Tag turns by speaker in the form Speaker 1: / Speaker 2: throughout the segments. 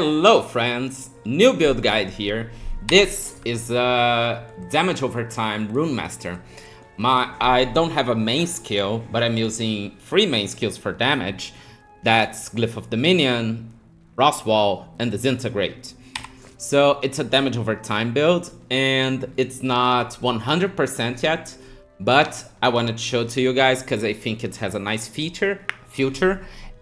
Speaker 1: Hello friends, new build guide here. This is a damage over time Runemaster. I don't have a main skill, but I'm using 3 main skills for damage. That's Glyph of Dominion, Wall, and Disintegrate. So it's a damage over time build, and it's not 100% yet, but I wanted to show it to you guys because I think it has a nice future,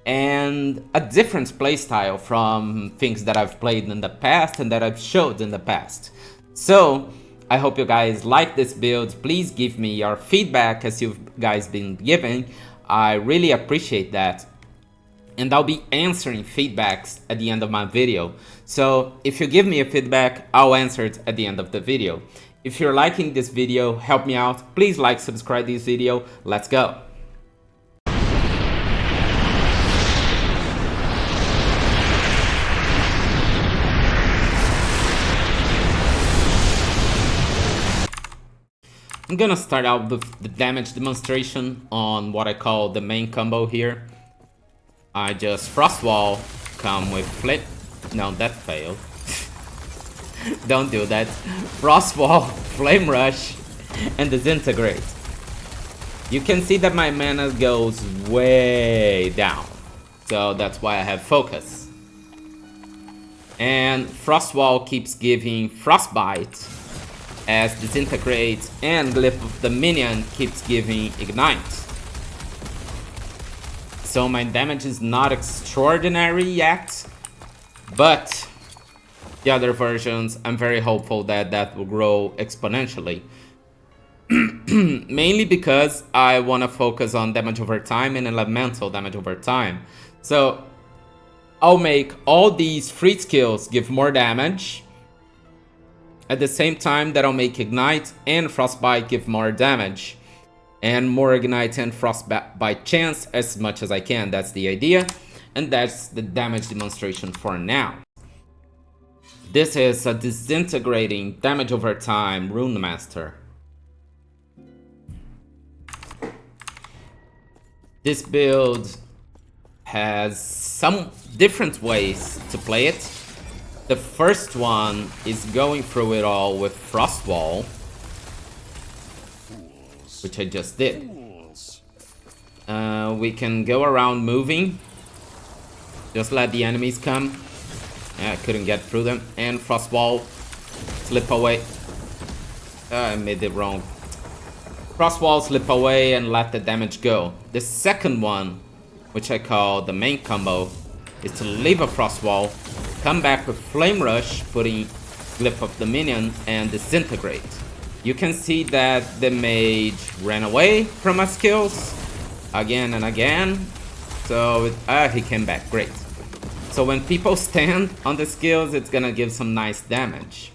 Speaker 1: and a different playstyle from things that I've played in the past and that I've showed in the past. So I hope you guys like this build. Please give me your feedback as you've guys been giving. I really appreciate that. And I'll be answering feedbacks at the end of my video. So if you give me a feedback, I'll answer it at the end of the video. If you're liking this video, help me out. Please like, subscribe this video. Let's go. I'm gonna start out with the damage demonstration on what I call the main combo here. I just Frost Wall, come with Flip. No, that failed. Don't do that. Frost Wall, Flame Rush, and Disintegrate. You can see that my mana goes way down. So that's why I have Focus. And Frost Wall keeps giving Frostbite, as Disintegrate and Glyph of Dominion keeps giving Ignite. So my damage is not extraordinary yet, but the other versions, I'm very hopeful that that will grow exponentially. Mainly because I want to focus on damage over time and elemental damage over time. So I'll make all these free skills give more damage, at the same time that I'll make Ignite and Frostbite give more damage. And more Ignite and Frostbite chance as much as I can. That's the idea. And that's the damage demonstration for now. This is a disintegrating damage over time Runemaster. This build has some different ways to play it. The first one is going through it all with Frost Wall, which I just did. We can go around moving, just let the enemies come. I couldn't get through them. And Frost Wall, slip away. I made it wrong. Frost Wall, slip away, and let the damage go. The second one, which I call the main combo, is to leave a Frost Wall, come back with Flame Rush, putting Glyph of Dominion, and Disintegrate. You can see that the mage ran away from my skills again and again. So he came back, great. So when people stand on the skills, it's gonna give some nice damage.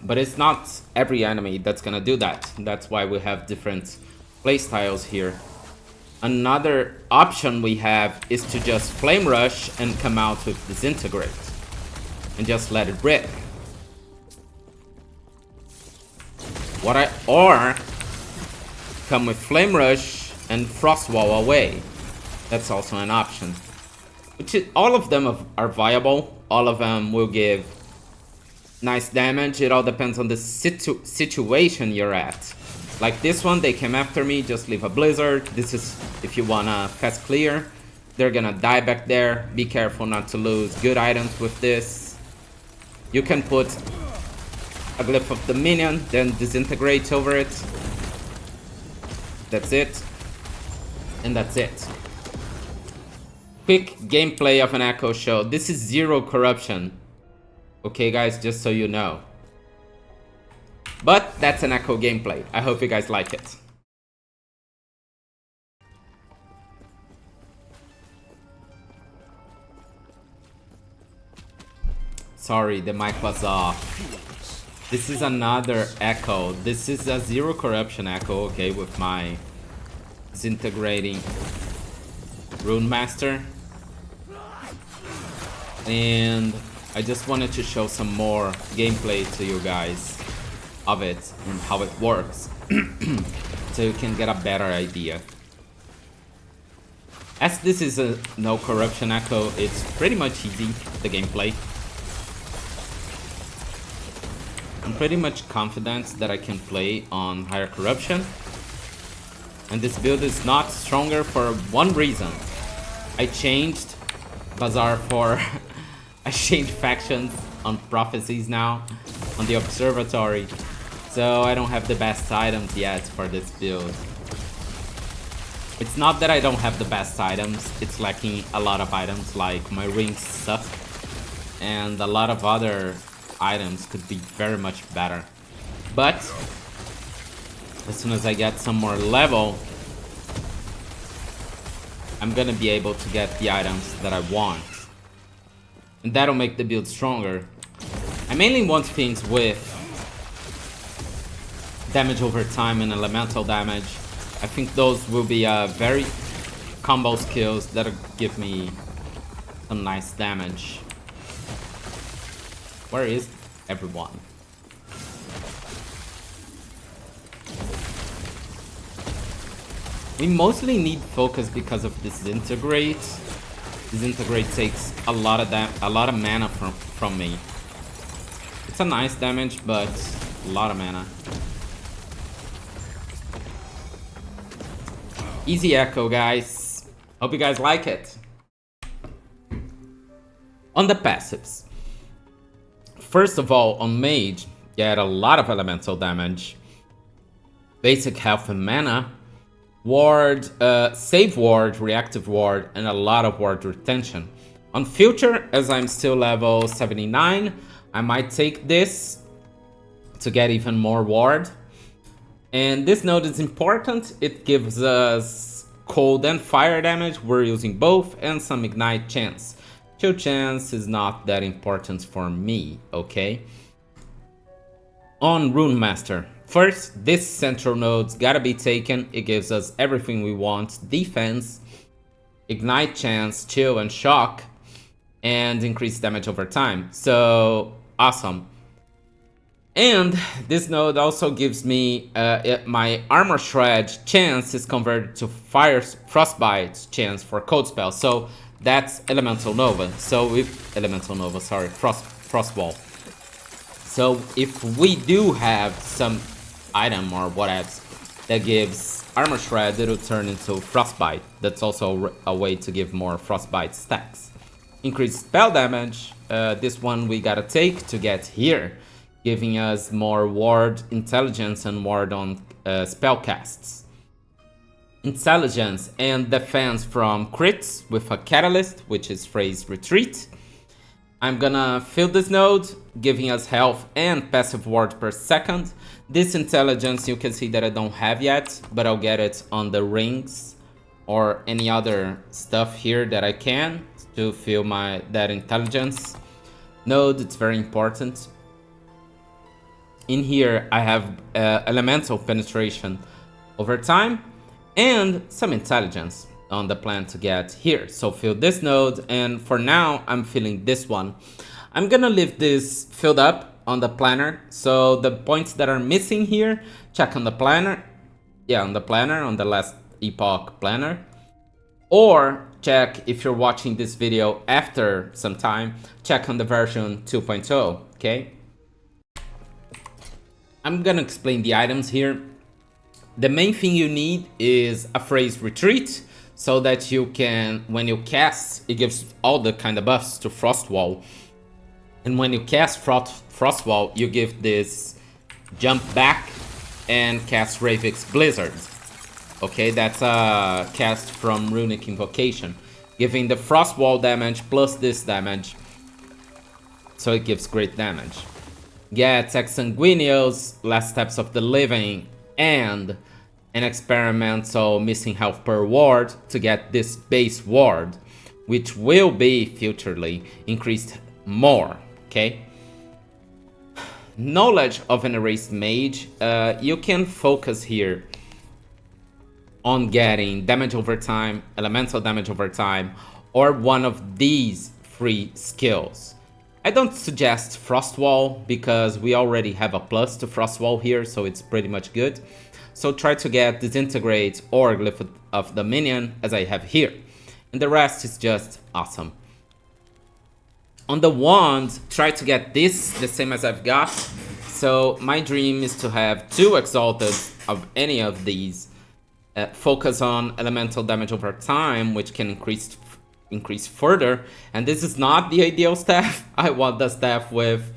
Speaker 1: But it's not every enemy that's gonna do that. That's why we have different playstyles here. Another option we have is to just Flame Rush and come out with Disintegrate and just let it rip. Or come with Flame Rush and Frost Wall away. That's also an option. All of them are viable. All of them will give nice damage. It all depends on the situation you're at. Like this one, they came after me, just leave a blizzard. This is if you wanna fast clear. They're gonna die back there. Be careful not to lose good items with this. You can put a Glyph of Dominion, then Disintegrate over it. That's it. And that's it. Quick gameplay of an Echo show. This is 0 corruption. Okay guys, just so you know. But that's an Echo gameplay. I hope you guys like it. Sorry, the mic was off. This is another Echo. This is a 0 corruption Echo, okay, with my disintegrating Runemaster. And I just wanted to show some more gameplay to you guys of it and how it works so you can get a better idea. As this is a no corruption echo, it's pretty much easy, the gameplay. I'm pretty much confident that I can play on higher corruption. And this build is not stronger for one reason. I changed Bazaar for... I changed factions on prophecies now, on the observatory. So I don't have the best items yet for this build. It's not that I don't have the best items, it's lacking a lot of items, like my rings suck. And a lot of other items could be very much better. But as soon as I get some more level, I'm gonna be able to get the items that I want. And that'll make the build stronger. I mainly want things with damage over time and elemental damage. I think those will be very combo skills that'll give me some nice damage. Where is everyone? We mostly need focus because of Disintegrate. Disintegrate takes a lot of mana from me. It's a nice damage, but a lot of mana. Easy echo, guys. Hope you guys like it. On the passives. First of all, on Mage, get a lot of elemental damage. Basic health and mana. Ward, save ward, reactive ward, and a lot of ward retention. On Future, as I'm still level 79, I might take this to get even more ward. And this node is important. It gives us cold and fire damage. We're using both, and some ignite chance. Chill chance is not that important for me, okay? On Runemaster. First, this central node's gotta be taken. It gives us everything we want. Defense, ignite chance, chill, and shock. And increased damage over time. So, awesome. And this node also gives me my armor shred chance is converted to fire frostbite chance for cold spell. So that's elemental nova. So if frostwall. So if we do have some item or whatever that gives armor shred, it'll turn into frostbite. That's also a way to give more frostbite stacks. Increased spell damage. This one we gotta take to get here, giving us more ward intelligence and ward on spell casts. Intelligence and defense from crits with a catalyst, which is phrase retreat. I'm gonna fill this node, giving us health and passive ward per second. This intelligence you can see that I don't have yet, but I'll get it on the rings or any other stuff here that I can to fill that intelligence node. It's very important. In here I have elemental penetration over time and some intelligence on the plan to get here. So fill this node, and for now I'm filling this one. I'm gonna leave this filled up on the planner. So the points that are missing here, check on the planner. Yeah, on the planner, on the last epoch planner. Or check, if you're watching this video after some time, check on the version 2.0, okay? I'm gonna explain the items here. The main thing you need is a phrase retreat, so that you can, when you cast, it gives all the kind of buffs to Frostwall. And when you cast Frostwall, you give this jump back and cast Ravix Blizzard. Okay, that's a cast from Runic Invocation, giving the Frostwall damage plus this damage. So it gives great damage. Get Exsanguineous, Last Steps of the Living, and an experimental missing health per ward to get this base ward, which will be futurely increased more, okay? Knowledge of an erased mage, you can focus here on getting damage over time, elemental damage over time, or one of these free skills. I don't suggest Frostwall because we already have a plus to Frostwall here, so it's pretty much good. So try to get Disintegrate or Glyph of Dominion as I have here. And the rest is just awesome. On the wand, try to get this the same as I've got. So my dream is to have 2 exalted of any of these. Focus on elemental damage over time, which can increase further. And this is not the ideal staff. I want the staff with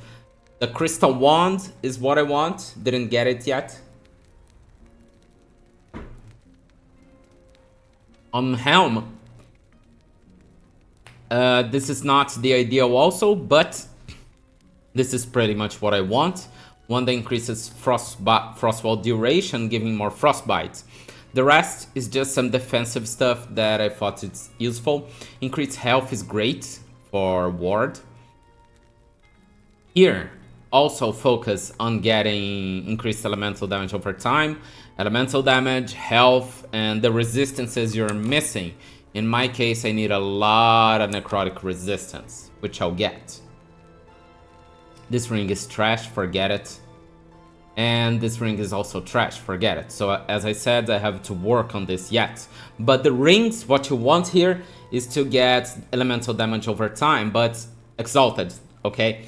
Speaker 1: the crystal wand is what I want. Didn't get it yet. On helm, this is not the ideal also, but this is pretty much what I want. One that increases frostwall duration, giving more frostbite. The rest is just some defensive stuff that I thought it's useful. Increased health is great for ward. Here, also focus on getting increased elemental damage over time. Elemental damage, health, and the resistances you're missing. In my case, I need a lot of necrotic resistance, which I'll get. This ring is trash, forget it. And this ring is also trash, forget it. So as I said, I have to work on this yet. But the rings, what you want here is to get elemental damage over time, but exalted, okay?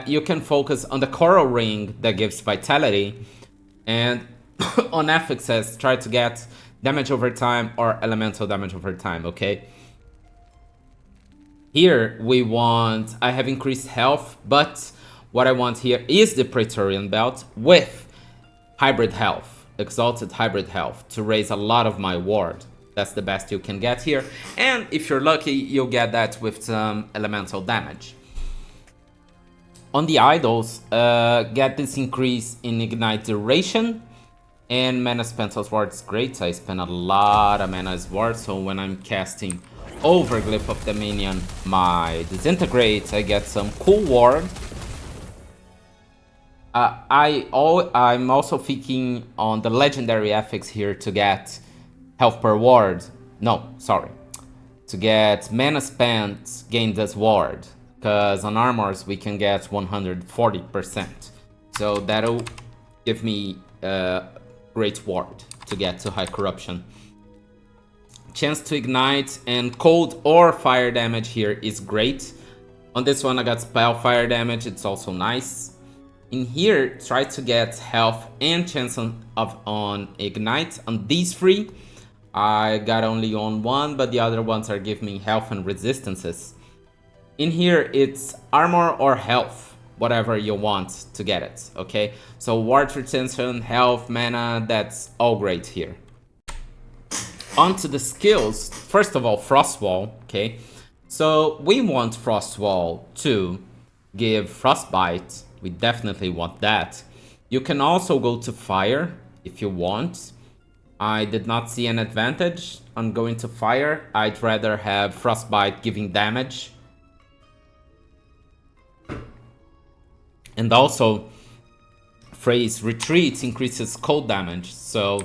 Speaker 1: You can focus on the coral ring that gives vitality, and on affixes, try to get damage over time or elemental damage over time, okay? Here we want, I have increased health, but what I want here is the Praetorian belt with hybrid health, exalted hybrid health, to raise a lot of my ward. That's the best you can get here. And if you're lucky, you'll get that with some elemental damage. On the idols, get this increase in ignite duration and mana spent as ward is great. I spend a lot of mana as ward, so when I'm casting over Glyph of Dominion my Disintegrate, I get some cool ward. I'm also thinking on the legendary affix here to get health per ward. No, sorry. To get mana spent gained as ward. Because on armors we can get 140%. So that'll give me great ward to get to high corruption. Chance to ignite and cold or fire damage here is great. On this one I got spell fire damage, it's also nice. In here, try to get health and chance on ignite. On these 3, I got only on 1, but the other ones are giving me health and resistances. In here, it's armor or health, whatever you want to get it, okay? So ward retention, health, mana, that's all great here. On to the skills. First of all, Frostwall, okay? So we want Frostwall to give Frostbite. We definitely want that. You can also go to fire if you want. I did not see an advantage on going to fire. I'd rather have Frostbite giving damage. And also, phrase retreat increases cold damage. So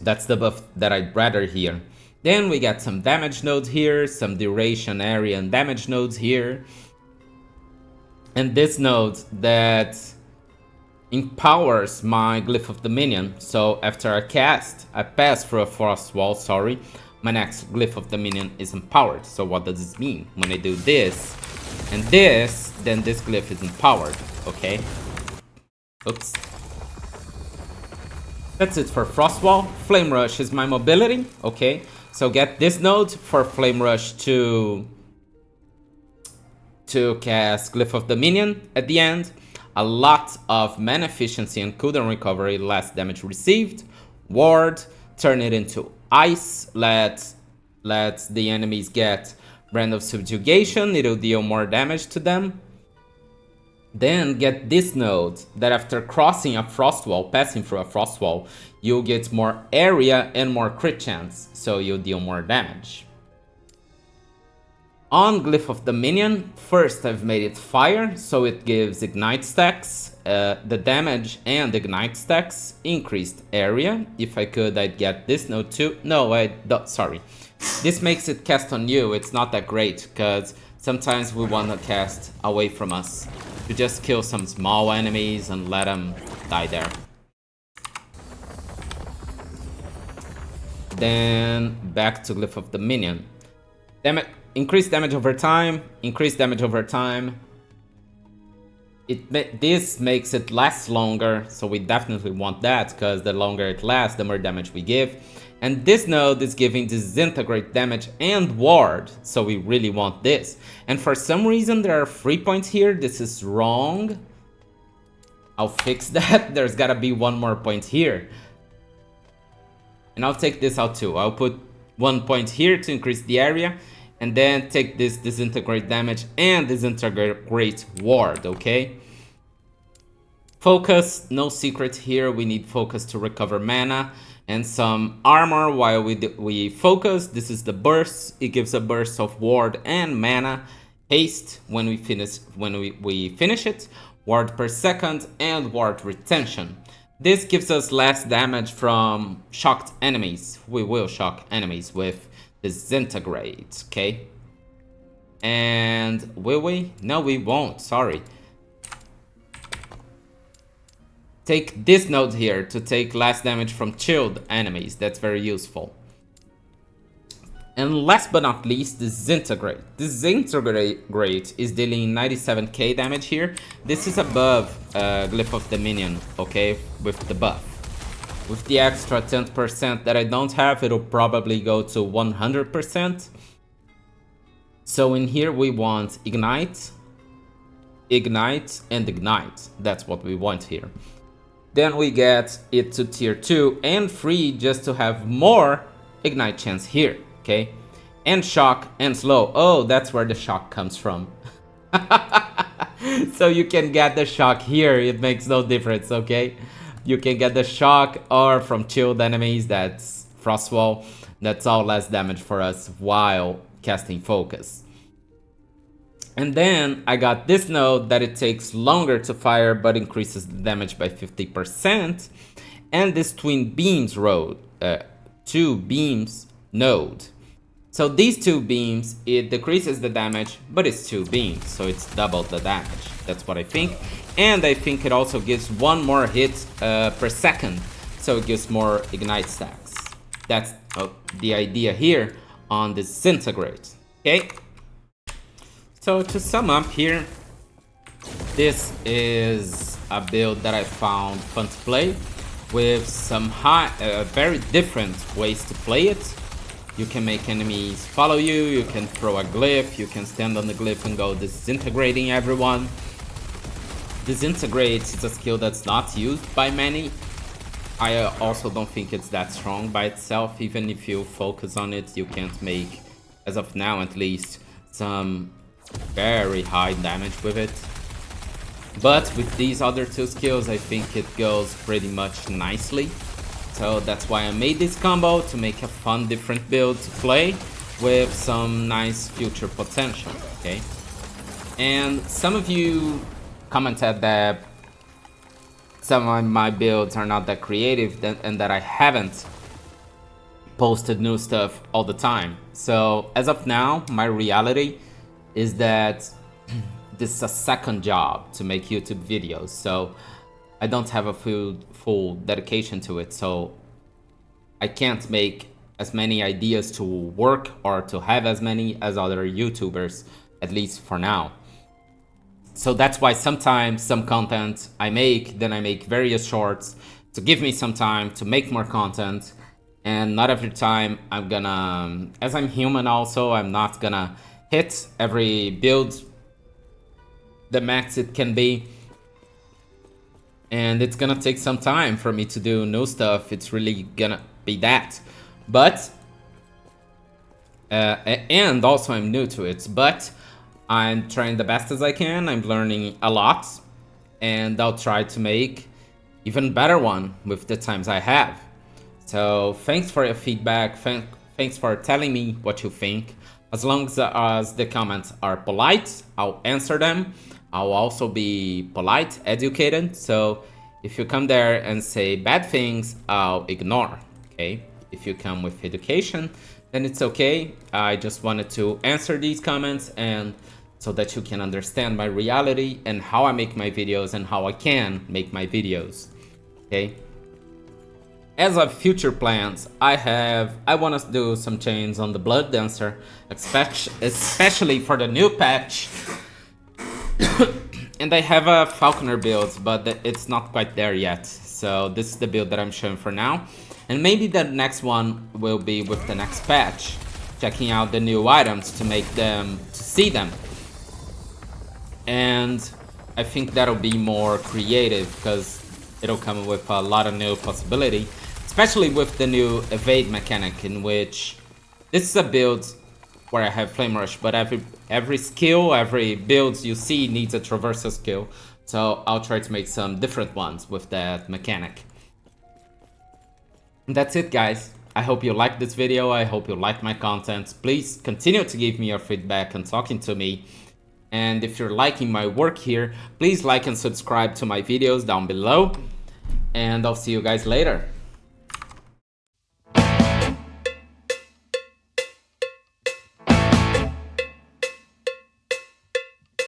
Speaker 1: that's the buff that I'd rather here. Then we got some damage nodes here, some duration, area, and damage nodes here. And this node that empowers my Glyph of Dominion. So after I cast, I pass through a frost wall, sorry. My next Glyph of Dominion is empowered. So what does this mean? When I do this and this, then this Glyph is empowered, okay? Oops. That's it for Frostwall. Flame Rush is my mobility, okay? So get this node for Flame Rush to cast Glyph of Dominion at the end. A lot of mana efficiency and cooldown recovery, less damage received. Ward, turn it into ice, let the enemies get Brand of Subjugation, it'll deal more damage to them. Then get this node that after crossing a frost wall, passing through a frost wall, you'll get more area and more crit chance, so you'll deal more damage. On Glyph of Dominion, first I've made it fire, so it gives ignite stacks. The damage and ignite stacks increased area. If I could, I'd get this node too. No, I don't, sorry. This makes it cast on you. It's not that great, because sometimes we want to cast away from us. To just kill some small enemies and let them die there. then back to Glyph of the Minion. Increase damage over time, increase damage over time. This makes it last longer, so we definitely want that, because the longer it lasts, the more damage we give. And this node is giving Disintegrate damage and ward, so we really want this. And for some reason there are 3 points here. This is wrong. I'll fix that. There's gotta be 1 more point here. And I'll take this out too. I'll put 1 point here to increase the area, and then take this Disintegrate damage and Disintegrate ward, okay? Focus, no secret here. We need focus to recover mana and some armor while we focus. This is the burst. It gives a burst of ward and mana. Haste when we finish it. Ward per second and ward retention. This gives us less damage from shocked enemies. We will shock enemies with Disintegrate, okay? And will we? No, we won't, sorry. Take this node here to take less damage from chilled enemies. That's very useful. And last but not least, Disintegrate. Disintegrate is dealing 97k damage here. This is above Glyph of the Minion, okay, with the buff. With the extra 10% that I don't have, it'll probably go to 100%. So in here we want Ignite, Ignite, and Ignite. That's what we want here. Then we get it to tier 2 and 3 just to have more Ignite chance here, okay? And Shock and Slow. Oh, that's where the Shock comes from. So you can get the Shock here, it makes no difference, okay? You can get the Shock or from chilled enemies, that's Frostwall. That's all less damage for us while casting Focus. And then I got this node that it takes longer to fire but increases the damage by 50%. And this Twin Beams road, 2 beams node. So these 2 beams, it decreases the damage, but it's 2 beams, so it's double the damage. That's what I think. And I think it also gives 1 more hit per second, so it gives more Ignite stacks. That's the idea here on Disintegrate, okay? So to sum up here, this is a build that I found fun to play with some very different ways to play it. You can make enemies follow you, you can throw a glyph, you can stand on the glyph and go disintegrating everyone. Disintegrate is a skill that's not used by many. I also don't think it's that strong by itself. Even if you focus on it, you can't make, as of now at least, some very high damage with it. But with these other 2 skills, I think it goes pretty much nicely. So that's why I made this combo, to make a fun different build to play with some nice future potential, okay? And some of you commented that some of my builds are not that creative and that I haven't posted new stuff all the time. So as of now, my reality is that this is a second job to make YouTube videos, so I don't have a full dedication to it, so I can't make as many ideas to work or to have as many as other YouTubers, at least for now. So that's why sometimes some content I make, then I make various shorts to give me some time to make more content, and not every time I'm gonna, as I'm human also, I'm not gonna hit every build the max it can be, and it's gonna take some time for me to do new stuff. It's really gonna be that, but and also I'm new to it, but I'm trying the best as I can. I'm learning a lot, and I'll try to make even better one with the times I have. So thanks for your feedback, thanks for telling me what you think. As long as the comments are polite, I'll answer them. I'll also be polite, educated. So if you come there and say bad things, I'll ignore, okay? If you come with education, then it's okay. I just wanted to answer these comments, and so that you can understand my reality and how I make my videos and how I can make my videos, okay? As of future plans, I want to do some changes on the Blood Dancer, especially for the new patch. And I have a Falconer build, but it's not quite there yet. So this is the build that I'm showing for now. And maybe the next one will be with the next patch. Checking out the new items to see them. And I think that'll be more creative because it'll come with a lot of new possibility. Especially with the new evade mechanic, in which this is a build where I have Flame Rush, but every skill, every build you see needs a traversal skill. So I'll try to make some different ones with that mechanic. And that's it, guys. I hope you liked this video. I hope you liked my content. Please continue to give me your feedback and talking to me. And if you're liking my work here, please like and subscribe to my videos down below. And I'll see you guys later.